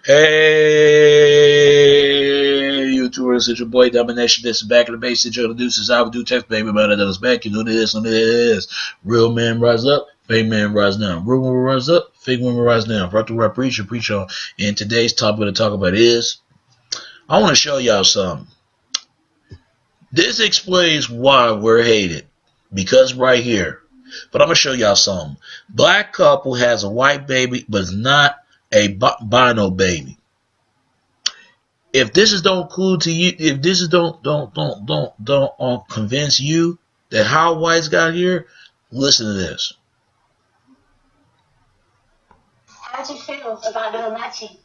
Hey, YouTubers, it's your boy Domination. This is back in the base. Introduces I would do text baby about it. Back. You know this, know this. Real men rise up, fake men rise down. Real women rise up, fake women rise down. Right to right preach on. And today's topic to talk about is I want to show y'all something. This explains why we're hated. Because right here. But I'm gonna show y'all something. Black couple has a white baby, but it's not a bino baby. If this is don't cool to you, if this is don't convince you that how whites got here, listen to this. How do you feel about little Matty?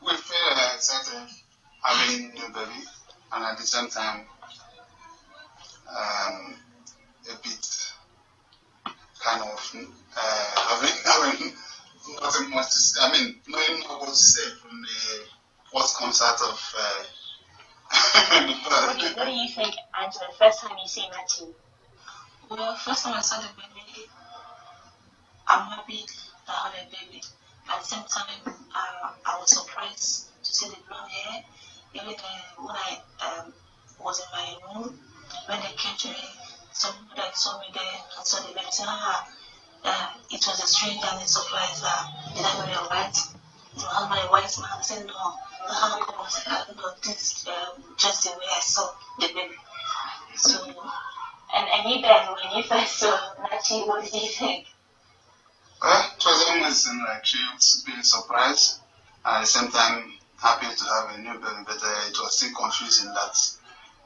We feel excited having a new baby, and at the same time, a bit kind of having nothing much to say. I mean, knowing what to say from what comes out of the birth. What do you think, Angela? First time you see Matty? Well, first time I saw the baby, I'm happy to have a baby. At the same time, I was surprised to see the blonde hair. Even when I was in my room, when they came to me, somebody that saw me there and saw the baby said, it was a strange and a surprise that did I marry a white? How my white man? I said, no. How come I said, I don't know, this just the way I saw the baby. So, and you guys, when you first saw Matty, what did you think? It was almost like she was being surprised, and at the same time happy to have a new baby, but it was still confusing that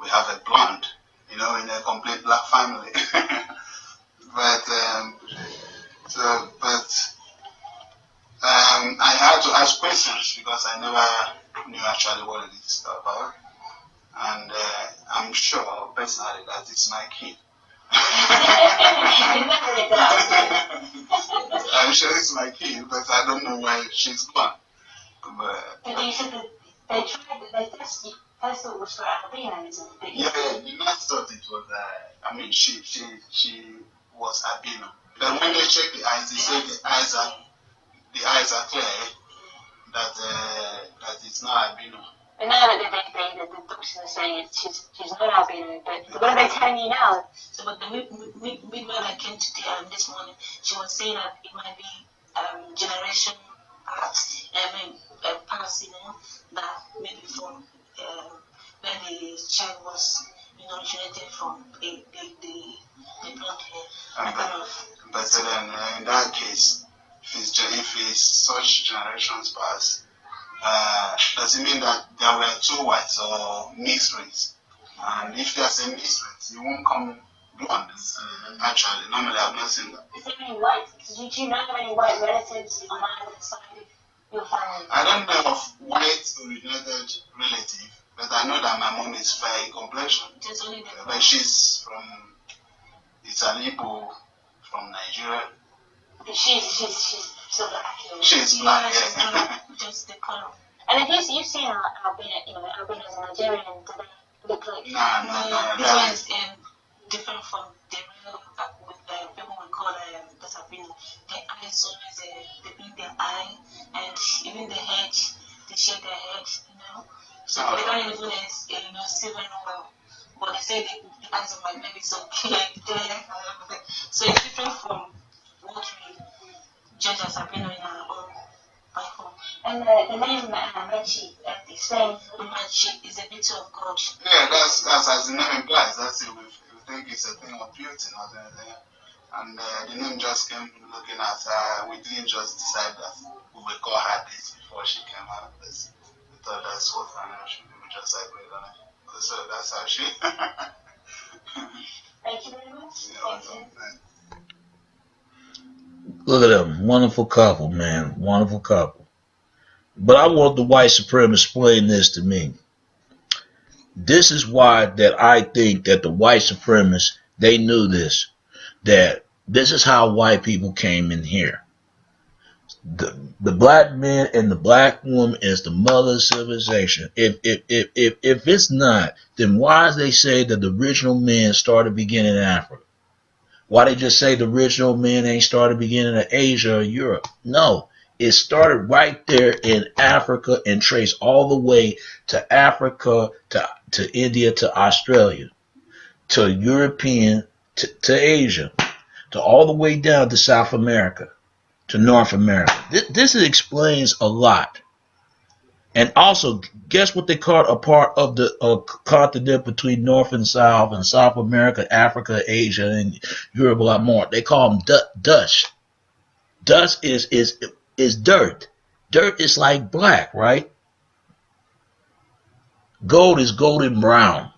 we have a blonde, in a complete black family. but I had to ask questions because I never knew actually what it is about, and I'm sure personally that it's my kid. I'm sure it's my kid, but I don't know why she's gone. But you said that they tried, they first thought it was for albino, isn't it? Yeah, you not thought it was, she was albino. But when they check the eyes, they say the eyes are clear, that it's not albino. But now that the doctors are saying she's not albino, but what are they telling you now? So, but the midwife that came today this morning, she was saying that it might be generation past, past, that maybe from when the child was, originated from the blonde hair. But then in that case, if it's such generations past, does it mean that there were two whites or mixed race? And if there's a mixed race, it won't come blonde. Actually, normally I've not seen that. Is there any white? Do you know any white relatives on either side of your family? I don't know of white originated relative, but I know that my mom is fair in complexion. But she's from Igbo, from Nigeria. She's so black. She's black, yeah. Just the color. And if you've seen albinos in Nigeria, do they look like? No. This one is different from the real with people we call the albino. The eyes always they blink their eye, and even the head, they shake their head, So they don't even see very well. But they say the eyes of my baby is so clear. So it's different from what we judge as albino in our own back home. And the name Mechi, explain. Mechi is a beauty of God. Yeah, that's as the name implies. That's it. We think it's a thing of beauty, not anything. And the name just came looking at her. We didn't just decide that we would call her this before she came out. We thought that's what we just agreed on it. So that's how she. Thank you very much. Look at them, wonderful couple, man, wonderful couple. But I want the white supremacists to explain this to me. This is why that I think that the white supremacists, they knew this, that this is how white people came in here. The black man and the black woman is the mother of civilization. If it's not, then why do they say that the original men started beginning in Africa? Why they just say the original men ain't started beginning of Asia or Europe? No, it started right there in Africa and traced all the way to Africa, to India, to Australia, to European, to Asia, to all the way down to South America, to North America. This explains a lot. And also, guess what they call a part of the continent between North and South America, Africa, Asia, and Europe a lot more. They call them Dutch. Dutch is dirt. Dirt is like black, right? Gold is golden brown.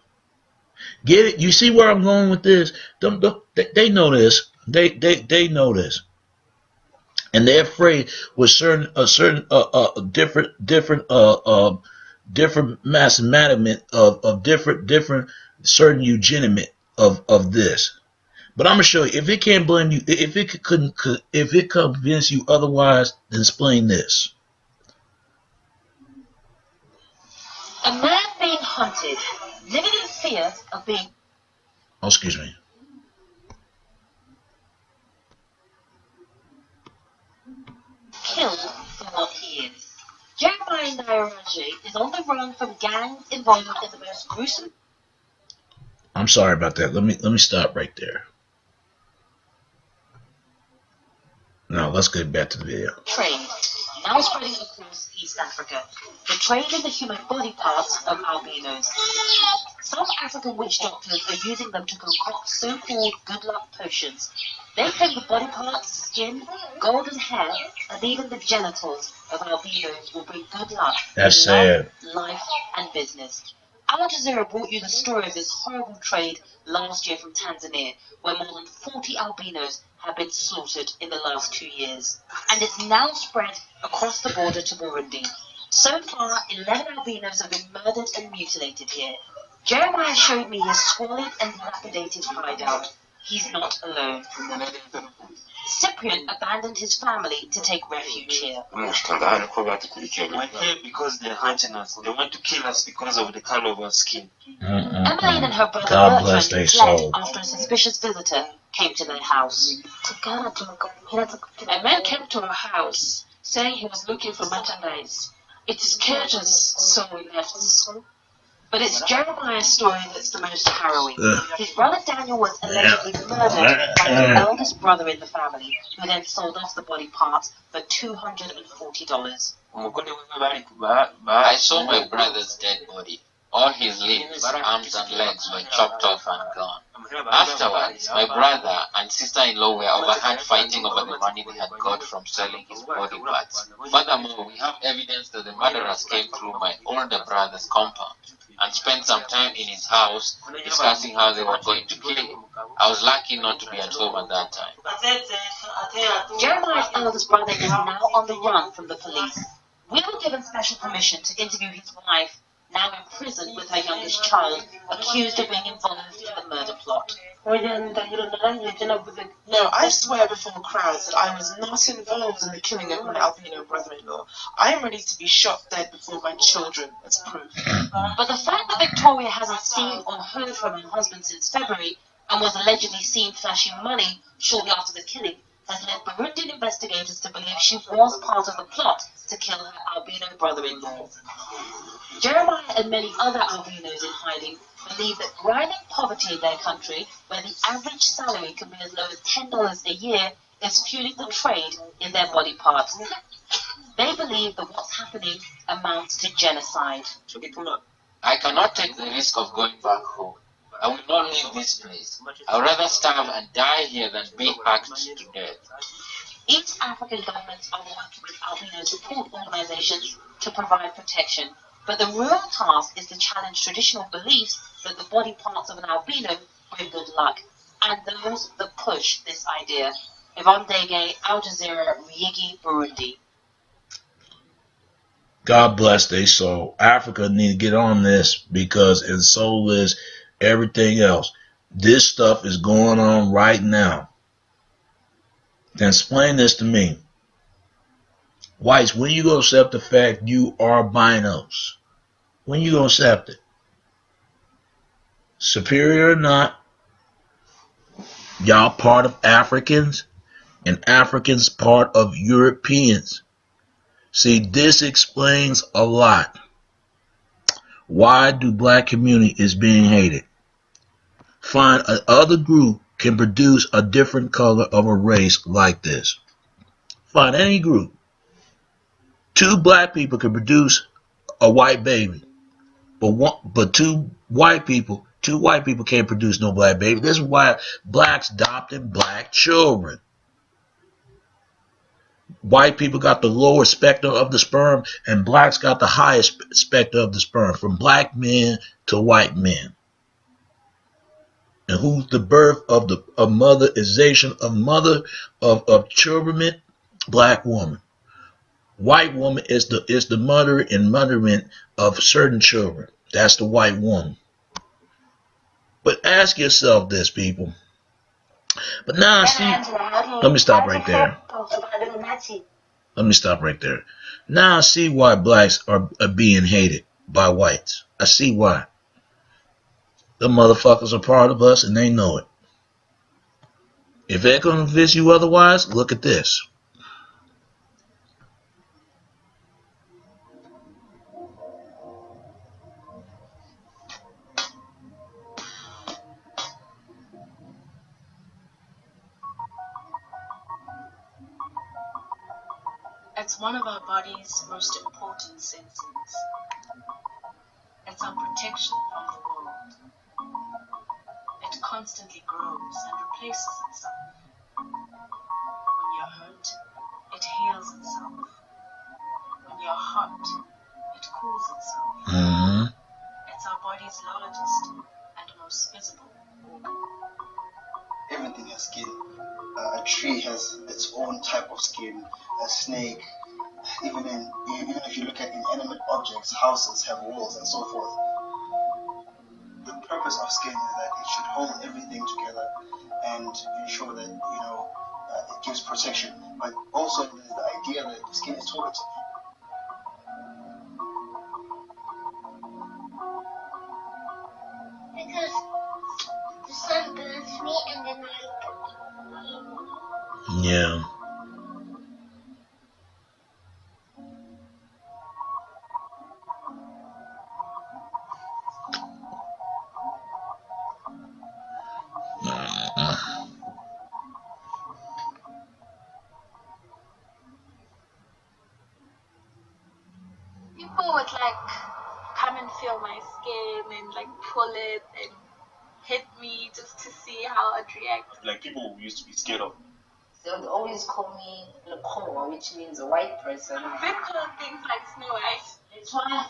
Get it? You see where I'm going with this? They know this. They know this. And they're afraid with different mathematics of different certain eugenesis of this. But I'm gonna show you, if it can't blame you, if it convince you otherwise, then explain this. A man being hunted, living in fear of being excuse me. killed for what he is. Jeremiah Ndayiraju is on the run from gangs involved in the most gruesome. I'm sorry about that. Let me stop right there. Now let's get back to the video. Trade, now spreading across East Africa. The trade in the human body parts of albinos. Some African witch doctors are using them to concoct so-called good luck potions. They claim the body parts, skin, golden hair, and even the genitals of albinos will bring good luck That's in love, sad. life, and business. Al Jazeera brought you the story of this horrible trade last year from Tanzania, where more than 40 albinos have been slaughtered in the last 2 years. And it's now spread across the border to Burundi. So far, 11 albinos have been murdered and mutilated here. Jeremiah showed me his squalid and dilapidated hideout. He's not alone. Cyprian abandoned his family to take refuge here. We're here because they're hunting us. They want to kill us because of the color of our skin. Emmeline and her brother God bless Bertrand their fled soul. after a suspicious visitor came to their house. A man came to our house saying he was looking for merchandise. It scared us, so we left. But it's Jeremiah's story that's the most harrowing. His brother Daniel was allegedly murdered by the eldest brother in the family, who then sold off the body parts for $240. I saw my brother's dead body. All his limbs, arms and legs were chopped off and gone. Afterwards, my brother and sister-in-law were overheard fighting over the money they had got from selling his body parts. Furthermore, we have evidence that the murderers came through my older brother's compound and spent some time in his house discussing how they were going to kill him. I was lucky not to be at home at that time. Jeremiah's eldest brother is now on the run from the police. We were given special permission to interview his wife, now in prison with her youngest child, accused of being involved in the murder plot. No, I swear before crowds that I was not involved in the killing of my albino brother-in-law. I am ready to be shot dead before my children as proof. But the fact that Victoria hasn't seen or heard from her husband since February and was allegedly seen flashing money shortly after the killing has led Burundian investigators to believe she was part of the plot to kill her albino brother-in-law. Jeremiah and many other albinos in hiding believe that grinding poverty in their country, where the average salary can be as low as $10 a year, is fueling the trade in their body parts. They believe that what's happening amounts to genocide. I cannot take the risk of going back home. I will not leave this place. I would rather starve and die here than be hacked to death. East African governments are working with albino support organizations to provide protection, but the real task is to challenge traditional beliefs that the body parts of an albino bring good luck, and those that push this idea. Yvonne Dege, Al Jazeera, Ruyigi, Burundi. God bless their soul. Africa need to get on this, because and so is everything else. This stuff is going on right now. Then explain this to me. Whites, when you gonna accept the fact you are albinos? When you gonna accept it? Superior or not, Y'all part of Africans, and Africans part of Europeans. See, this explains a lot. Why do black community is being hated? Find another group can produce a different color of a race like this. Find any group. Two black people can produce a white baby, but two white people can't produce no black baby. This is why blacks adopting black children. White people got the lower spectrum of the sperm, and blacks got the highest spectrum of the sperm, from black men to white men. And who's the birth of the motherization of children? Black woman. White woman is the mother and motherment of certain children. That's the white woman. But ask yourself this, people. But now see, let me stop right there. Let me stop right there. Now I see why blacks are being hated by whites. I see why. The motherfuckers are part of us and they know it. If they're going to convince you otherwise, look at this. It's one of our body's most important senses. It's our protection from the world. It constantly grows and replaces itself. When you're hurt, it heals itself. When you're hot, it cools itself. It's our body's largest and most visible organ. Everything has skin. A tree has its own type of skin. A snake, even if you look at inanimate objects, houses have walls and so forth. The purpose of skin is that it should hold everything together and ensure that it gives protection. But also there's the idea that the skin is tolerant. Because the sun burns me and then Yeah. people would come and feel my skin and pull it and hit me just to see how I'd react. People used to be scared of. They would always call me Lekoa, which means a white person. They call things like Snow White. It's one.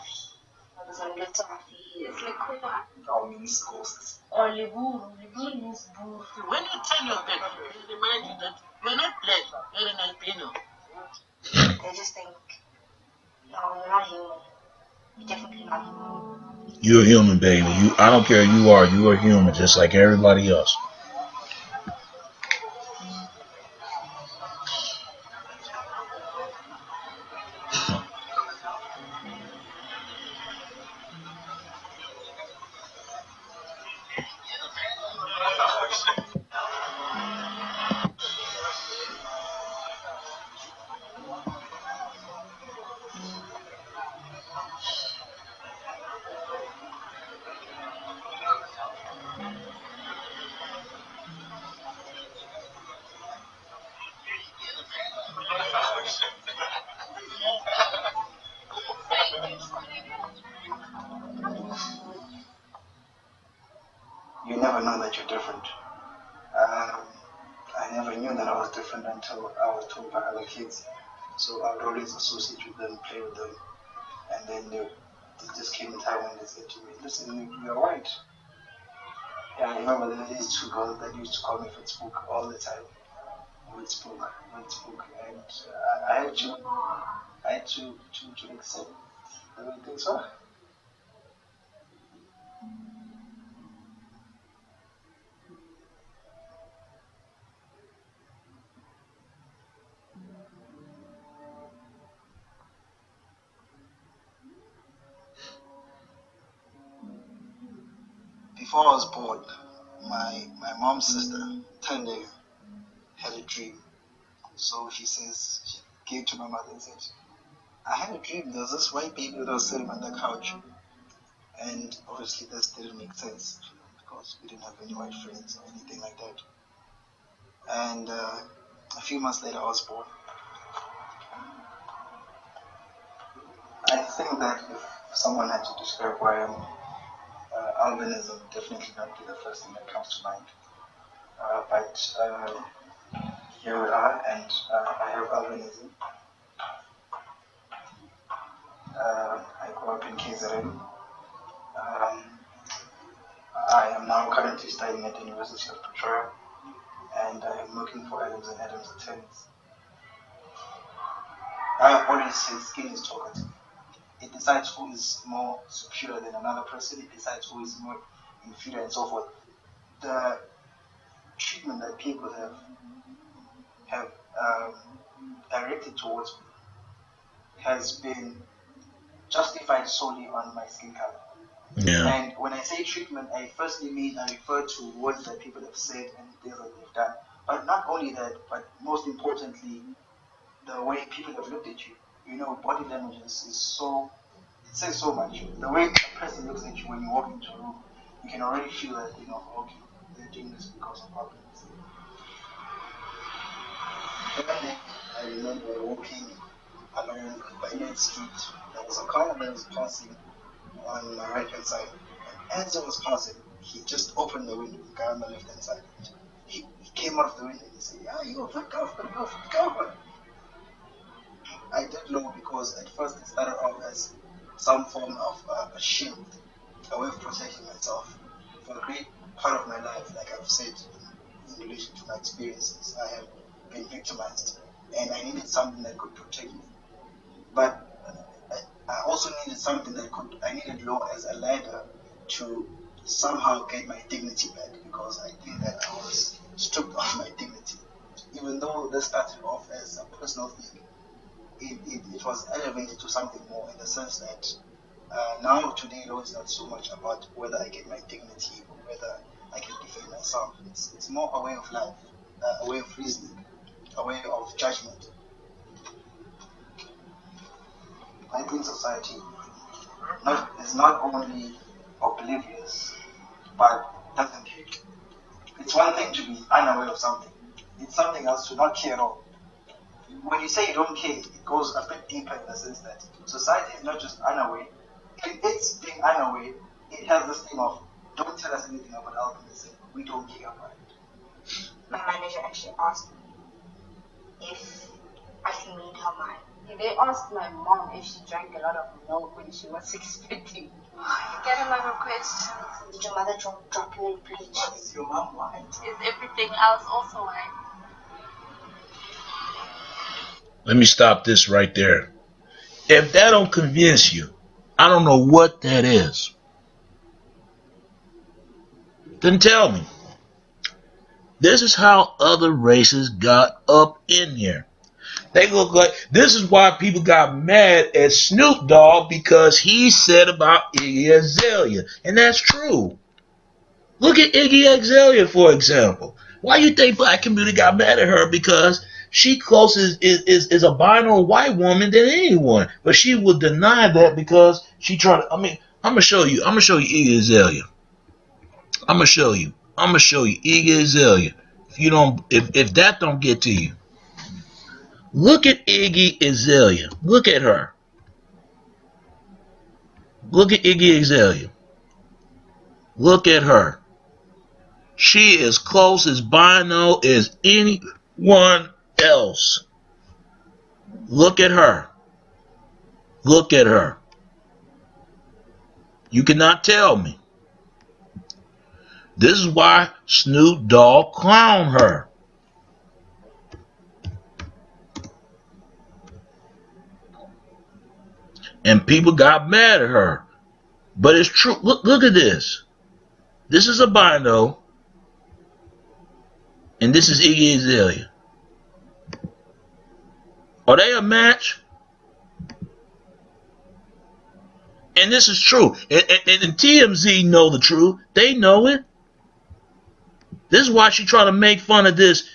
It's Lekoa. All means ghosts. Or Liburu. Liburu means boo. When you tell your pet, they remind you that you're not black, you're an albino. They just think, no, you're not human. You're definitely not human. You're a human, baby. I don't care who you are. You are human, just like everybody else. You never know that you're different. I never knew that I was different until I was told by other kids. So I would always associate with them, play with them. And then there just came a time when they said to me, listen, you're white. Yeah, I remember there were these two girls that used to call me Fitzbook all the time. Fitzbook. And I had to accept the way things are. Before I was born, my mom's sister, Tanya, had a dream. So she says, she came to my mother and said, I had a dream, there was this white baby that was sitting on the couch. And obviously this didn't make sense because we didn't have any white friends or anything like that. And a few months later I was born. I think that if someone had to describe who I am, albinism definitely not be the first thing that comes to mind. But here we are, and I have albinism. I grew up in KZN. I am now currently studying at the University of Pretoria, and I am looking for Adams and Adams attorneys. I have always said skin is talkative. It decides who is more superior than another person. It decides who is more inferior and so forth. The treatment that people have directed towards me has been justified solely on my skin color. Yeah. And when I say treatment, I firstly mean I refer to words that people have said and things that they've done. But not only that, but most importantly, the way people have looked at you. You know, body language is so, it says so much. The way a person looks at you when you walk into a room, you can already feel that, you know, okay, they're doing this because of problems. I remember walking along by Main Street. There was a car that was passing on my right hand side. And as I was passing, he just opened the window, the guy on the left hand side. He came out of the window and he said, "Yeah, you're a photographer, you're a photographer." I did know because at first it started off as some form of a shield, a way of protecting myself. For a great part of my life, like I've said in relation to my experiences, I have been victimized and I needed something that could protect me. But I also needed something that I needed law as a ladder to somehow get my dignity back, because I think that I was stripped of my dignity. Even though this started off as a personal thing, it was elevated to something more, in the sense that now today law is not so much about whether I get my dignity or whether I can defend myself. It's more a way of life, a way of reasoning, a way of judgment. I think society is not only oblivious, but doesn't care. It's one thing to be unaware of something. It's something else to not care at all. When you say you don't care, it goes a bit deeper in the sense that society is not just unaware. In its being unaware, it has this thing of, don't tell us anything about albinism. We don't care about it. My manager actually asked me if I can read her mind. They asked my mom if she drank a lot of milk when she was expecting. You get a lot of questions. Did your mother drop you in bleach? Is your mom white? Is everything else also white? Let me stop this right there. If that don't convince you, I don't know what that is. Then tell me. This is how other races got up in here. They look like, this is why people got mad at Snoop Dogg, because he said about Iggy Azalea. And that's true. Look at Iggy Azalea, for example. Why you think black community got mad at her? Because she closest is a binary white woman than anyone. But she will deny that because she tried to, I mean, I'm gonna show you Iggy Azalea. I'm gonna show you Iggy Azalea. If that don't get to you. Look at Iggy Azalea. Look at her. Look at Iggy Azalea. Look at her. She is close as bino as anyone else. Look at her. Look at her. You cannot tell me. This is why Snoop Dogg clowned her. And people got mad at her. But it's true. Look at this. This is a bino. And this is Iggy Azalea. Are they a match? And this is true. And TMZ know the truth. They know it. This is why she trying to make fun of this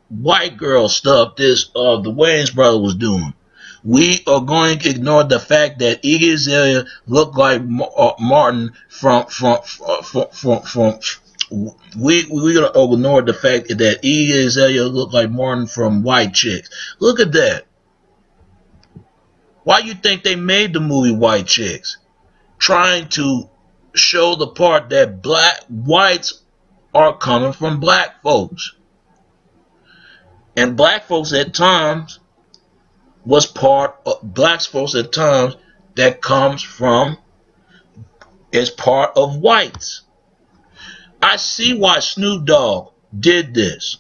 white girl stuff the Wayans brother was doing. We are going to ignore the fact that Iggy Azalea looked like Martin from we're gonna ignore the fact that Iggy Azalea looked like Martin from White Chicks. Look at that. Why you think they made the movie White Chicks? Trying to show the part that whites are coming from black folks. And black folks at times was part of black folks at times that comes from is part of whites. I see why Snoop Dogg did this.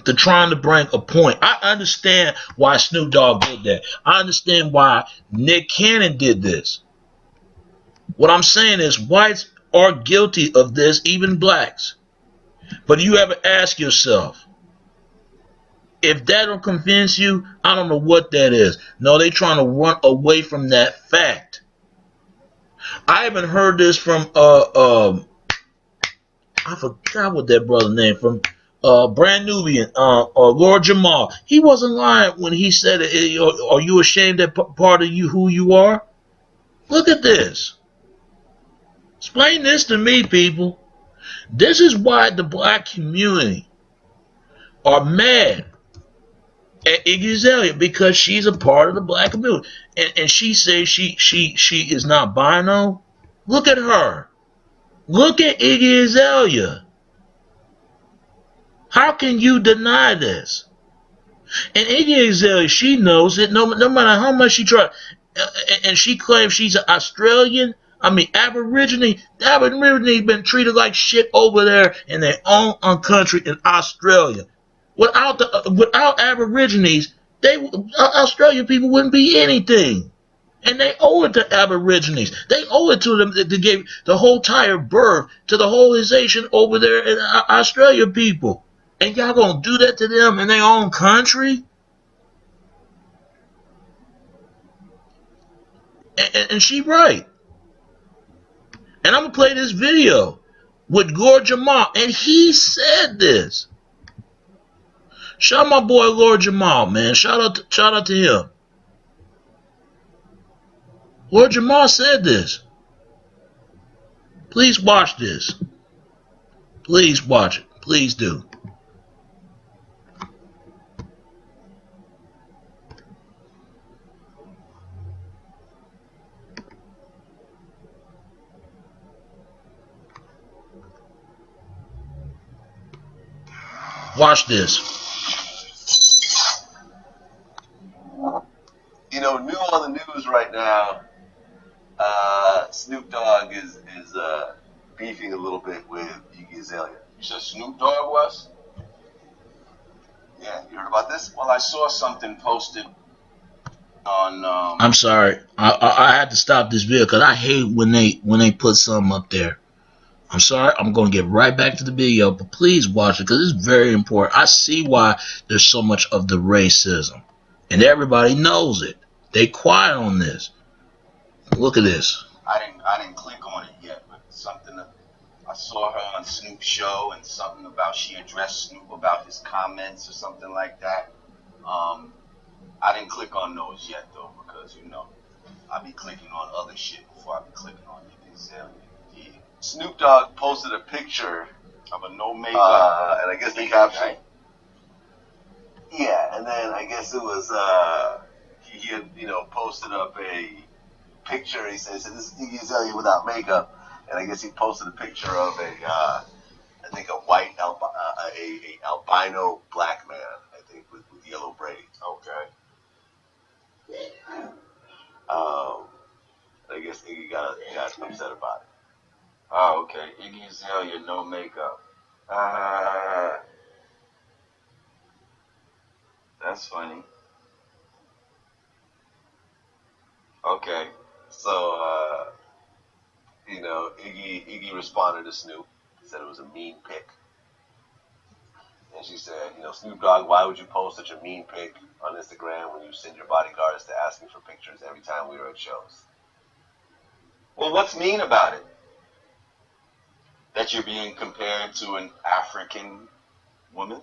To trying to bring a point. I understand why Snoop Dogg did that. I understand why Nick Cannon did this. What I'm saying is whites are guilty of this, even blacks. But you ever ask yourself, if that don't convince you, I don't know what that is. No, they trying to run away from that fact. I haven't heard this from I forgot what that brother's name from Brand Nubian, Lord Jamal. He wasn't lying when he said, "Are you ashamed that part of you who you are?" Look at this. Explain this to me, people. This is why the black community are mad at Iggy Azalea, because she's a part of the black community, and she says she is not bino. Look at her. Look at Iggy Azalea. How can you deny this? And Iggy Azalea, she knows it. No matter how much she tries, and she claims she's an Australian. I mean, Aborigine. The Aborigine been treated like shit over there in their own country in Australia. Without Aborigines, Australian people wouldn't be anything. And they owe it to Aborigines. They owe it to them that they gave the whole entire birth to the whole nation over there in Australia people. And y'all gonna do that to them in their own country? And she right. And I'm gonna play this video with Lord Jamal, and he said this. Shout out my boy Lord Jamal, man. Shout out to him. Lord Jamal said this. Please watch this. Please watch it. Please do. Watch this. You know, new on the news right now, Snoop Dogg is beefing a little bit with Iggy Azalea. You said Snoop Dogg was? Yeah, you heard about this? Well, I saw something posted on. I'm sorry, I had to stop this video because I hate when they put something up there. I'm sorry, I'm going to get right back to the video, but please watch it because it's very important. I see why there's so much of the racism, and everybody knows it. They quiet on this. Look at this. I didn't click on it yet, but something I saw her on Snoop's show, and something about she addressed Snoop about his comments or something like that. I didn't click on those yet though, because you know I be clicking on other shit before I be clicking on Iggy Azalea. Yeah. Snoop Dogg posted a picture of a no makeup, and I guess the caption. Right? Yeah, and then I guess it was he had posted up a picture. He says, "This is Iggy Azalea without makeup," and I guess he posted a picture of I think a white albino black man, I think with yellow braids. Okay. I guess Iggy got upset about it. Oh, okay. Iggy Azalea, no makeup. That's funny. Okay. So, Iggy responded to Snoop. He said it was a mean pic. And she said, Snoop Dogg, why would you post such a mean pic on Instagram when you send your bodyguards to ask me for pictures every time we were at shows? Well, what's mean about it? that you're being compared to an African woman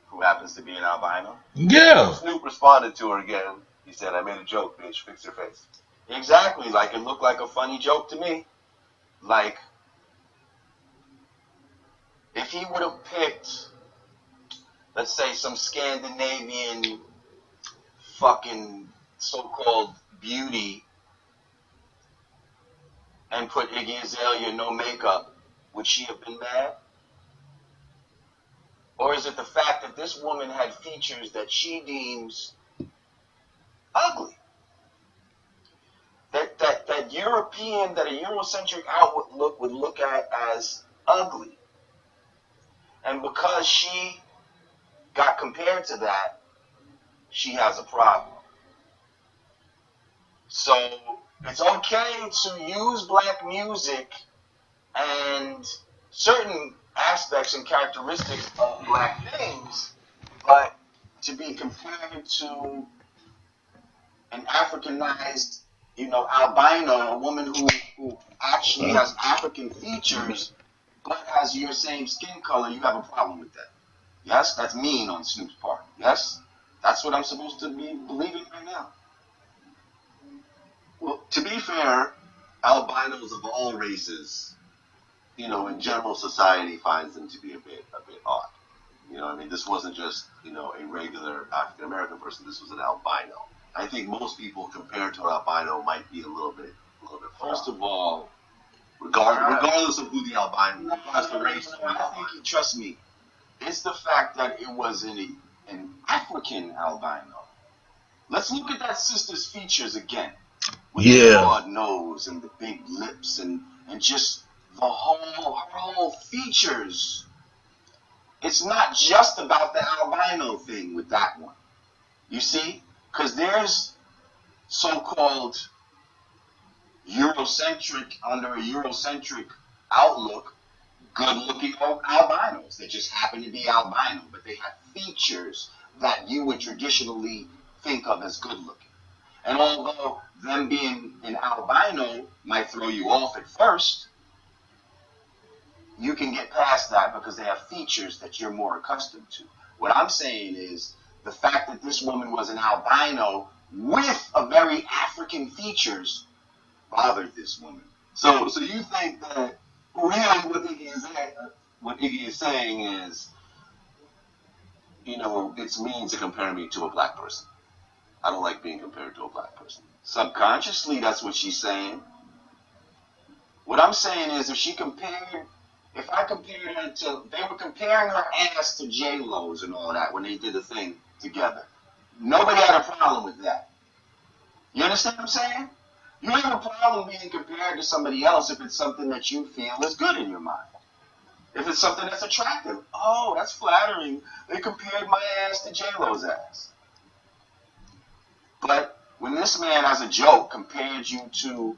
who happens to be an albino? Yeah. Snoop responded to her again. He said, "I made a joke, bitch. Fix your face." Exactly. Like, it looked like a funny joke to me. Like, if he would have picked, let's say, some Scandinavian fucking so-called beauty and put Iggy Azalea no makeup, would she have been mad? Or is it the fact that this woman had features that she deems ugly? That European, that a Eurocentric outlook would look at as ugly. And because she got compared to that, she has a problem. So it's okay to use black music and certain aspects and characteristics of black things, but to be compared to an Africanized, albino, a woman who actually has African features but has your same skin color, you have a problem with that. Yes, that's mean on Snoop's part. Yes, that's what I'm supposed to be believing right now. Well, to be fair, albinos of all races, in general society finds them to be a bit odd. This wasn't just, a regular African American person. This was an albino. I think most people compared to an albino might be a little bit. First of all, regardless of who the albino is, that's the race. I think, trust me, it's the fact that it was an African albino. Let's look at that sister's features again. With the broad nose and the big lips and just her whole features. It's not just about the albino thing with that one. You see? Because there's so-called under a Eurocentric outlook, good-looking albinos. They just happen to be albino, but they have features that you would traditionally think of as good-looking. And although them being an albino might throw you off at first, you can get past that because they have features that you're more accustomed to. What I'm saying is the fact that this woman was an albino with a very African features bothered this woman. So you think that really what Iggy is saying is, it's mean to compare me to a black person. I don't like being compared to a black person. Subconsciously, that's what she's saying. What I'm saying is, if I compared her to, they were comparing her ass to J-Lo's and all that when they did the thing together. Nobody had a problem with that. You understand what I'm saying? You have a problem being compared to somebody else if it's something that you feel is good in your mind. If it's something that's attractive. Oh, that's flattering. They compared my ass to J-Lo's ass. But when this man, as a joke, compared you to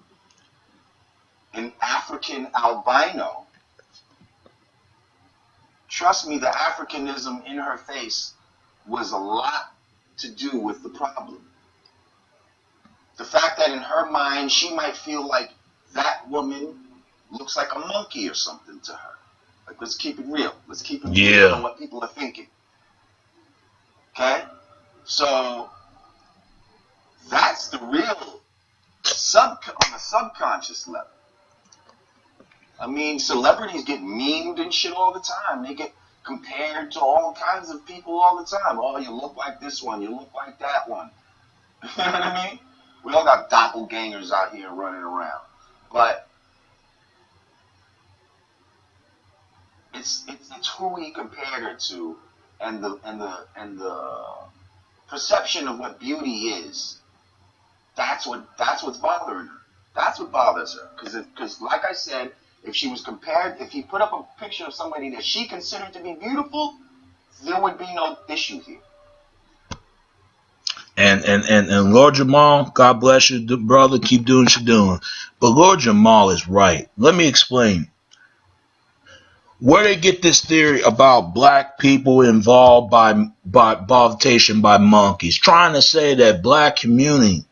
an African albino, trust me, the Africanism in her face was a lot to do with the problem. The fact that in her mind, she might feel like that woman looks like a monkey or something to her. Like, let's keep it real. Let's keep it real on what people are thinking. Okay? So, that's the real on a subconscious level. I mean, celebrities get memed and shit all the time. They get compared to all kinds of people all the time. Oh, you look like this one. You look like that one. You know what I mean? We all got doppelgangers out here running around. But it's who he compared her to, and the perception of what beauty is. That's what's bothering her. That's what bothers her. Because like I said, if he put up a picture of somebody that she considered to be beautiful, there would be no issue here. And Lord Jamal, God bless you, brother. Keep doing what you're doing. But Lord Jamal is right. Let me explain. Where they get this theory about black people involved by vomitation by monkeys, trying to say that black community,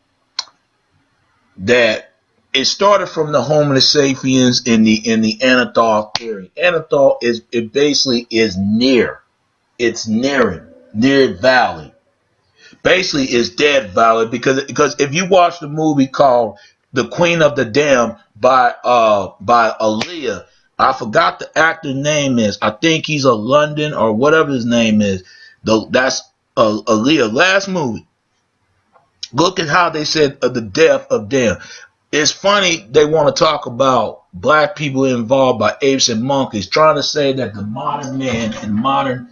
that it started from the Homo sapiens in the Neanderthal theory. Neanderthal it basically is near. It's near valley. Basically, it's dead valley because if you watch the movie called The Queen of the Damned by Aaliyah, I forgot the actor's name is. I think he's a London or whatever his name is. That's Aaliyah last movie. Look at how they said the death of them. It's funny they want to talk about black people involved by apes and monkeys, trying to say that the modern man and modern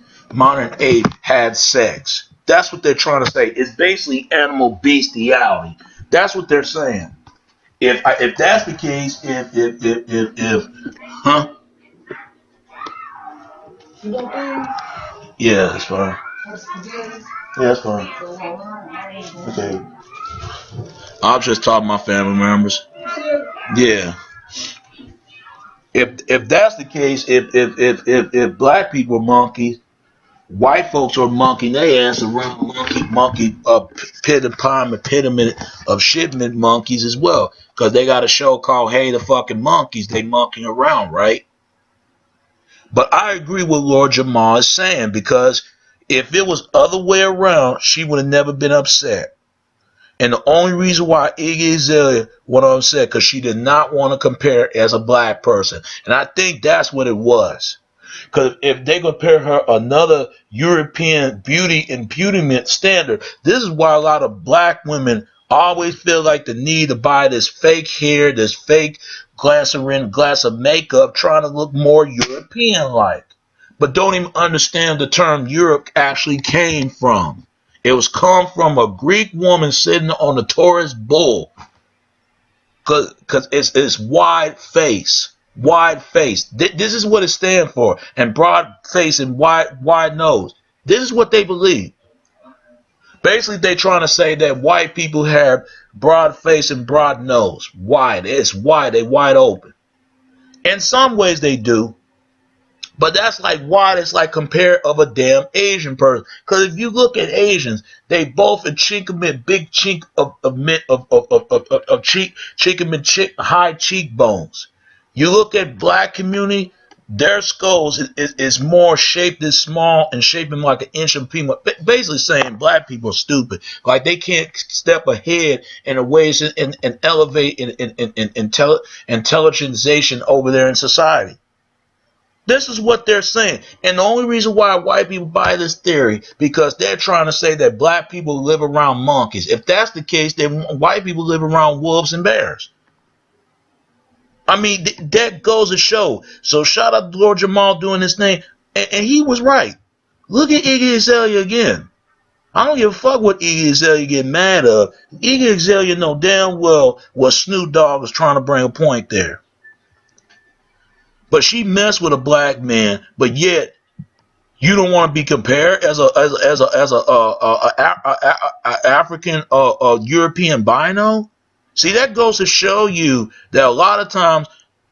ape had sex. That's what they're trying to say. It's basically animal bestiality. That's what they're saying. If that's the case, yeah, that's fine. Yeah, that's fine. Okay. I'm just talking to my family members. Yeah. If that's the case, if black people are monkeys, white folks are monkey their ass around monkey epitome of shipment monkeys as well, because they got a show called Hey the Fucking Monkeys. They monkeying around, right? But I agree with Lord Jamal is saying, because if it was other way around, she would have never been upset. And the only reason why Iggy Azalea went upset because she did not want to compare as a black person, and I think that's what it was. Because if they compare her another European beauty imputement standard, this is why a lot of black women always feel like the need to buy this fake hair, this fake glass of makeup, trying to look more European-like. But don't even understand the term Europe actually came from. It was come from a Greek woman sitting on a Taurus bull. Because it's wide face. Wide face. This is what it stands for. And broad face and wide nose. This is what they believe. Basically, they're trying to say that white people have broad face and broad nose. Wide. It's wide. They're wide open. In some ways they do. But that's like wide. It's like compare of a damn Asian person. Because if you look at Asians, they both a big chink of cheek, high cheekbones. You look at black community, their skulls is more shaped as small and shaping like an inch of people. Basically saying black people are stupid. Like they can't step ahead in a ways and elevate in intelligentization over there in society. This is what they're saying. And the only reason why white people buy this theory, because they're trying to say that black people live around monkeys. If that's the case, then white people live around wolves and bears. I mean, that goes to show. So shout out to Lord Jamal doing this thing. And he was right. Look at Iggy Azalea again. I don't give a fuck what Iggy Azalea get mad of. Iggy Azalea know damn well what Snoop Dogg was trying to bring a point there. But she messed with a black man, but yet you don't want to be compared as a African European bino. See, that goes to show you that a lot of times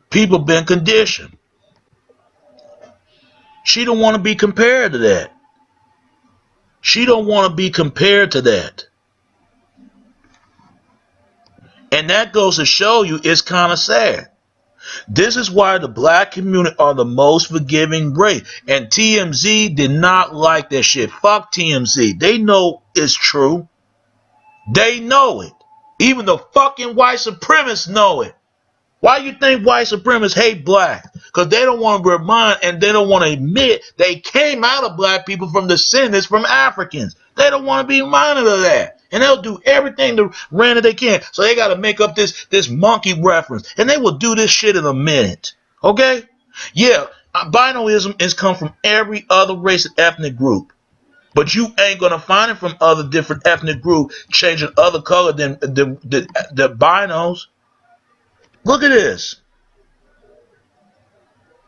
people been conditioned. She don't want to be compared to that. She don't want to be compared to that. And that goes to show you it's kind of sad. This is why the black community are the most forgiving race. And TMZ did not like that shit. Fuck TMZ. They know it's true. They know it. Even the fucking white supremacists know it. Why you think white supremacists hate black? Because they don't want to remind and they don't want to admit they came out of black people from descendants from Africans. They don't want to be reminded of that. And they'll do everything to render they can. So they got to make up this monkey reference. And they will do this shit in a minute. Okay? Yeah, binoism has come from every other race and ethnic group. But you ain't going to find it from other different ethnic groups changing other color than the binos. Look at this.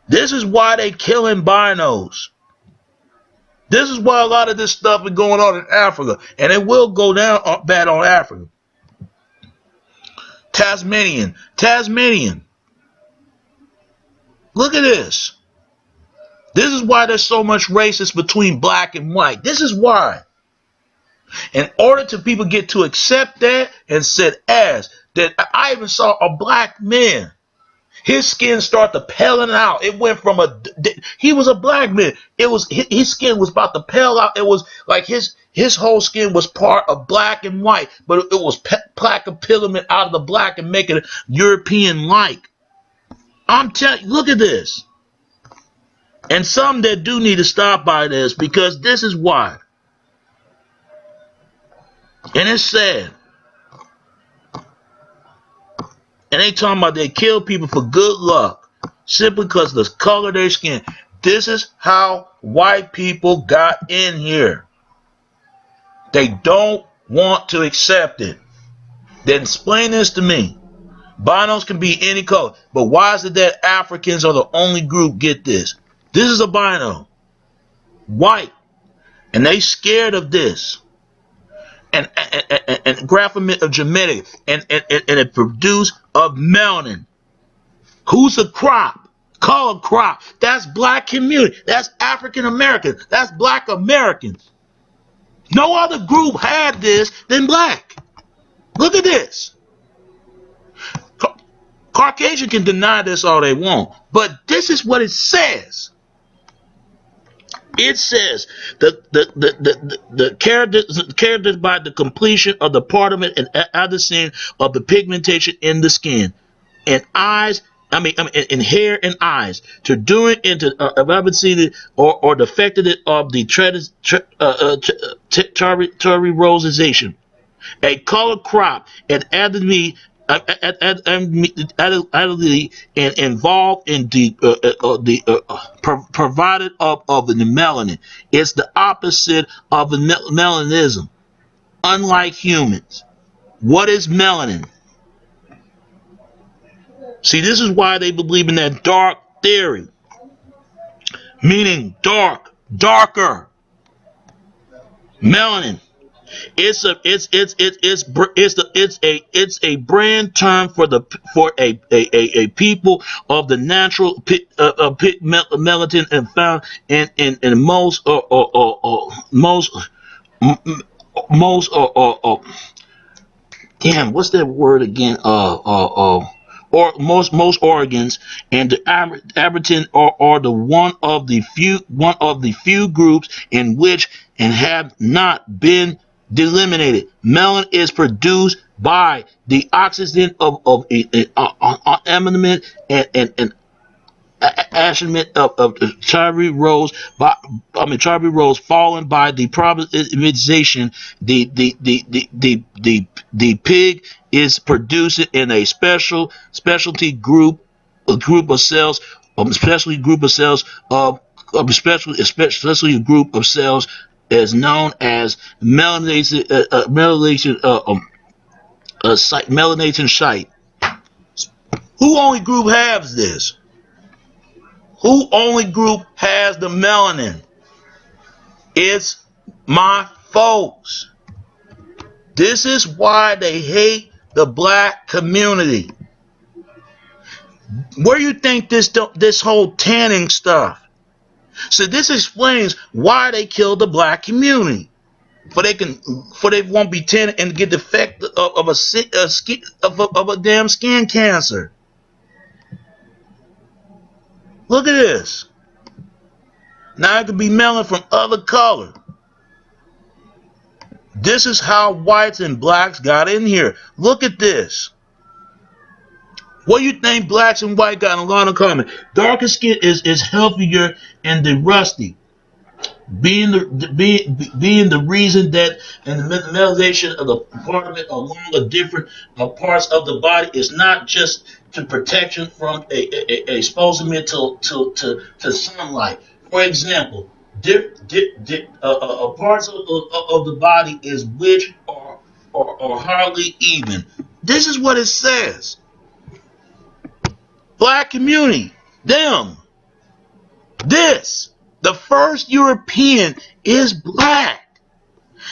This is why they killing binos. This is why a lot of this stuff is going on in Africa. And it will go down bad on Africa. Tasmanian. Look at this. This is why there's so much racist between black and white. This is why. In order to people get to accept that and sit as that I even saw a black man. His skin started to peeling out. It went from he was a black man. It was his skin was about to peel out. It was like his whole skin was part of black and white, but it was plaque of peeling out of the black and making it European-like. I'm telling you, look at this. And some that do need to stop by this, because this is why. And it's sad. And they talking about they kill people for good luck simply because of the color of their skin. This is how white people got in here. They don't want to accept it. Then explain this to me. Binos can be any color, but why is it that Africans are the only group get this? This is a bino, white, and they scared of this. And grapheme of genetic and it produced of melanin. Who's a crop? Color crop. That's black community. That's African American. That's black Americans. No other group had this than black. Look at this. Caucasian can deny this all they want, but this is what it says. It says the characterized by the completion of the parchment and adescent of the pigmentation in the skin and eyes. In hair and eyes, to doing into evaporated or defected of the terrorization, a color crop and adamantly and involved in the provided of the melanin. It's the opposite of the melanism. Unlike humans, what is melanin? See, this is why they believe in that dark theory, meaning dark, darker. Melanin. It's a brand term for a people of the natural melanin and found in most damn, what's that word again? Or most organs, and the Aboriginal are the one of the few groups in which and have not been delimited. Melanin is produced by the oxidation of amendment and ashment of cherry rose fallen by the privatization. The pig is produced in a specialty group of cells, especially group of cells is known as melanation site. Who only group has this? Who only group has the melanin? It's my folks. This is why they hate the black community. Where do you think this whole tanning stuff? So this explains why they killed the black community. For they won't be tanning and get the effect of a damn skin cancer. Look at this. Now it could be melanin from other color. This is how whites and blacks got in here. Look at this. What do you think blacks and white got a lot in common? Darker skin is healthier and the rusty. Being the reason that in the melanization of the parchment along the different parts of the body is not just to protection from exposure to sunlight. For example, parts of the body is which are hardly even. This is what it says. Black community, them, this. The first European is black.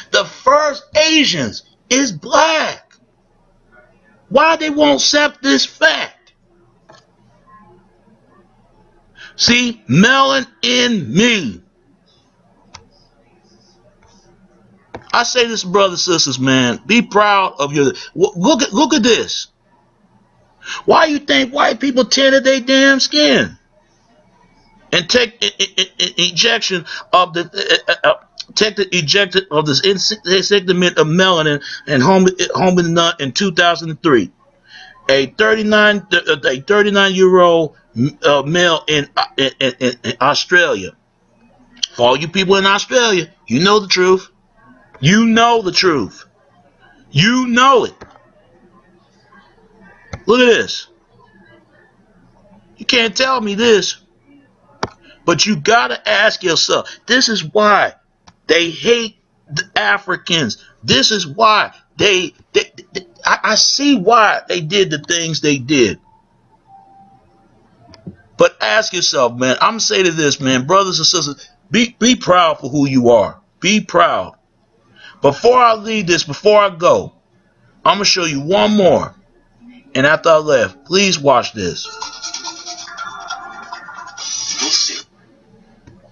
The first Asians is black. Why they won't accept this fact? See, melanin in me. I say this, brothers and sisters, man. Be proud of your. Look at this. Why you think white people tinted their damn skin and take ejection of the take the ejected of this segment of melanin and home in 2003? A 39-year-old male in Australia. For all you people in Australia, you know the truth. You know the truth. You know it. Look at this. You can't tell me this. But you gotta ask yourself, this is why they hate the Africans. This is why I see why they did the things they did. But ask yourself, man, I'm gonna say to this, man, brothers and sisters, be proud for who you are. Be proud. Before I leave this, before I go, I'm gonna show you one more. And after I left, please watch this.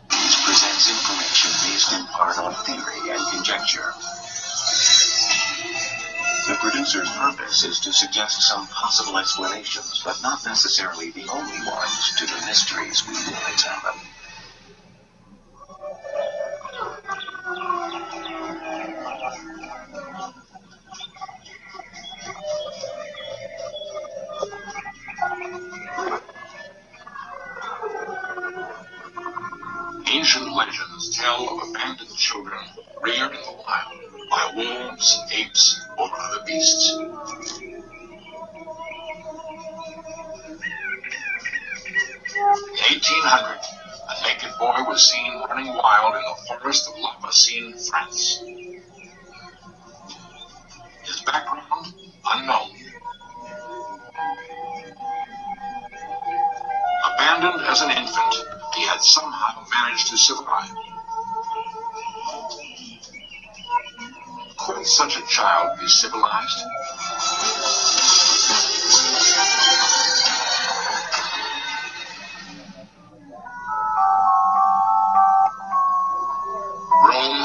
This presents information based in part on theory and conjecture. The producer's purpose is to suggest some possible explanations, but not necessarily the only ones, to the mysteries we will examine. Ancient legends tell of abandoned children reared in the wild by wolves, apes, or other beasts. In 1800, a naked boy was seen running wild in the forest of La Bassine, France. His background, unknown. Abandoned as an infant, he had somehow managed to survive. Could such a child be civilized? Rome,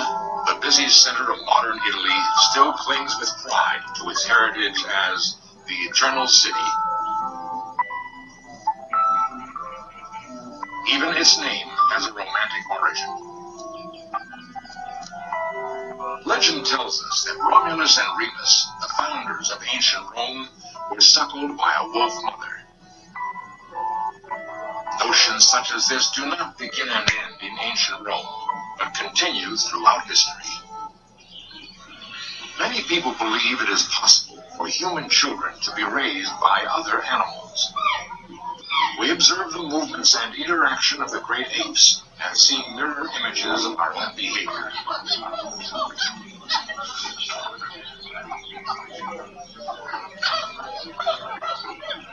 the busy center of modern Italy, still clings with pride to its heritage as the Eternal City. Even its name has a romantic origin. Legend tells us that Romulus and Remus, the founders of ancient Rome, were suckled by a wolf mother. Notions such as this do not begin and end in ancient Rome, but continue throughout history. Many people believe it is possible for human children to be raised by other animals. We observe the movements and interaction of the great apes and see mirror images of our own behavior.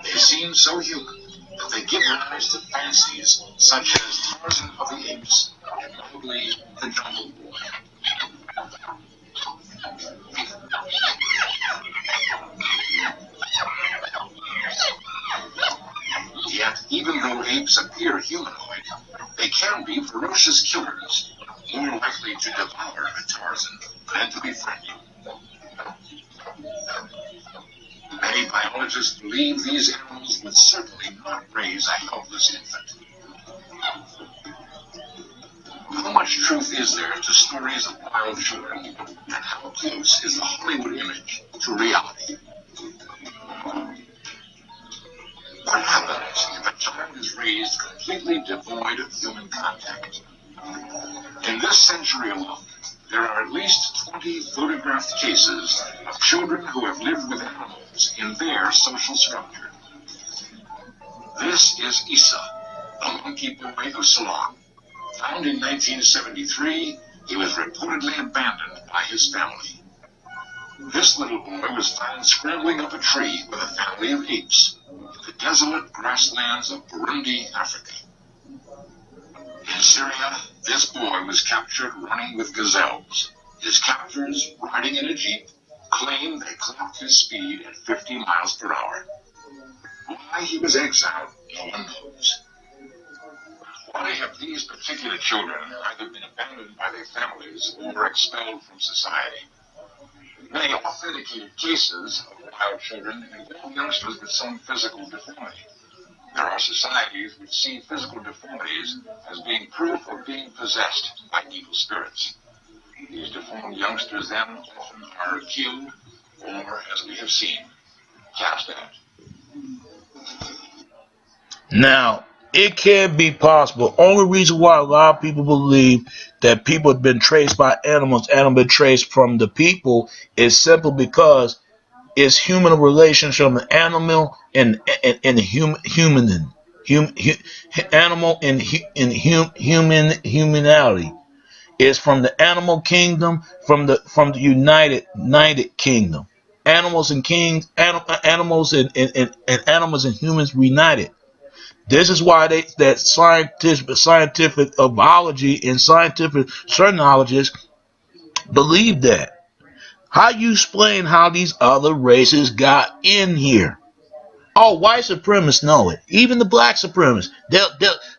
They seem so human that they give rise to fancies such as Tarzan of the Apes and Mowgli the Jungle Boy. Yet, even though apes appear humanoid, they can be ferocious killers, more likely to devour a Tarzan than to befriend you. Many biologists believe these animals would certainly not raise a helpless infant. How much truth is there to stories of wild children, and how close is the Hollywood image to reality? What happens if a child is raised completely devoid of human contact? In this century alone, there are at least 20 photographed cases of children who have lived with animals in their social structure. This is Issa, the monkey boy of Ceylon. Found in 1973, he was reportedly abandoned by his family. This little boy was found scrambling up a tree with a family of apes in the desolate grasslands of Burundi, Africa. In Syria, this boy was captured running with gazelles. His captors, riding in a jeep, claimed they clocked his speed at 50 miles per hour. Why he was exiled, no one knows. Why have these particular children either been abandoned by their families or expelled from society? Many authenticated cases of child children involve youngsters with some physical deformity. There are societies which see physical deformities as being proof of being possessed by evil spirits. These deformed youngsters then often are killed or, as we have seen, cast out. Now, it can be possible. Only reason why a lot of people believe that people have been traced by animals, animals been traced from the people, is simply because it's human relationship, an animal and human, animal and humanity. Is from the animal kingdom, from the united kingdom. Animals and kings, animals and animals and humans united. This is why that scientific biology and scientific cernologists believe that. How you explain how these other races got in here? Oh, white supremacists know it. Even the black supremacists,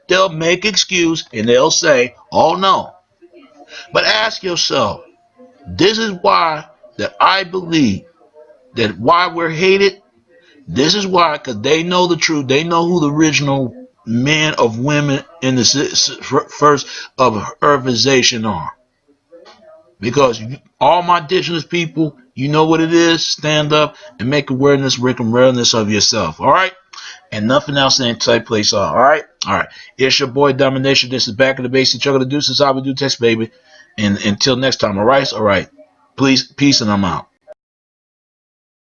they'll make excuse and they'll say, "Oh no." But ask yourself, this is why that I believe that why we're hated. This is why, because they know the truth. They know who the original men of women in the first of urbanization are. Because all my indigenous people, you know what it is. Stand up and make awareness of yourself. All right? And nothing else in that place. All right? All right. It's your boy Domination. This is Back of the Basic. Chuck of the Deuces. I will do text, baby. And until next time. All right? All right. Please, peace, and I'm out.